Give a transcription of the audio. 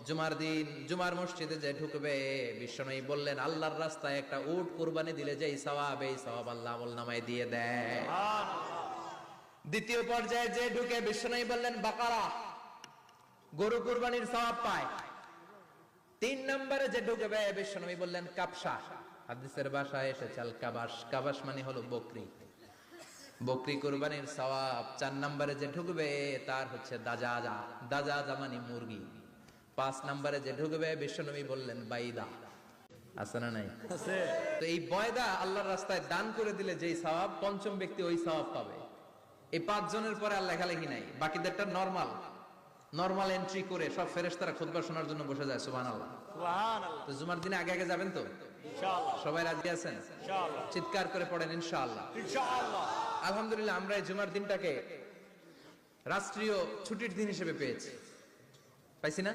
জুমার দিন জুমার মসজিদে যে ঢুকবে, বিশ্বনবী বললেন আল্লাহর রাস্তায় একটা উট কুরবানি দিলে যেই সওয়াব, এই সওয়াব আল্লাহ আমলনামায় দিয়ে দেয়। দ্বিতীয় পর্যায়ে যে ঢুকে, বিশ্বনবী বললেন বাকারা, গরু কুরবানির সওয়াব পায়। তিন নম্বরে যে ঢুকবে, বিশ্বনবী বললেন কাবশা, হাদিসের ভাষায় এসেছে আল কাবাস, কাবাস মানে হলো বকরি, বকরি কুরবানির সওয়াব। চার নম্বরে যে ঢুকবে তার হচ্ছে দাজাজা, দাজাজা মানে মুরগি। পাঁচ নম্বরে যে ঢুকবে, বিশ্বনবী বললেন বাইদা, আছে না নাই? তো এই বয়দা আল্লাহর রাস্তায় দান করে দিলে যেই সওয়াব, পঞ্চম ব্যক্তি ওই সওয়াব পাবে। এই পাঁচজনের পরে আর লেখালেখি নাই, বাকিদেরটা নরমাল এন্ট্রি করে সব ফেরেশতারা খুতবা শোনার জন্য বসে যায়। সুবহানাল্লাহ, সুবহানাল্লাহ। তো জুমার দিনে আগে আগে যাবেন তো ইনশাআল্লাহ? সবাই রাজি আছেন ইনশাআল্লাহ? চিৎকার করে পড়েন ইনশাআল্লাহ, ইনশাআল্লাহ। আলহামদুলিল্লাহ, আমরা এই জুমার দিনটাকে রাষ্ট্রীয় ছুটির দিন হিসেবে পেয়েছি, পাইছি না?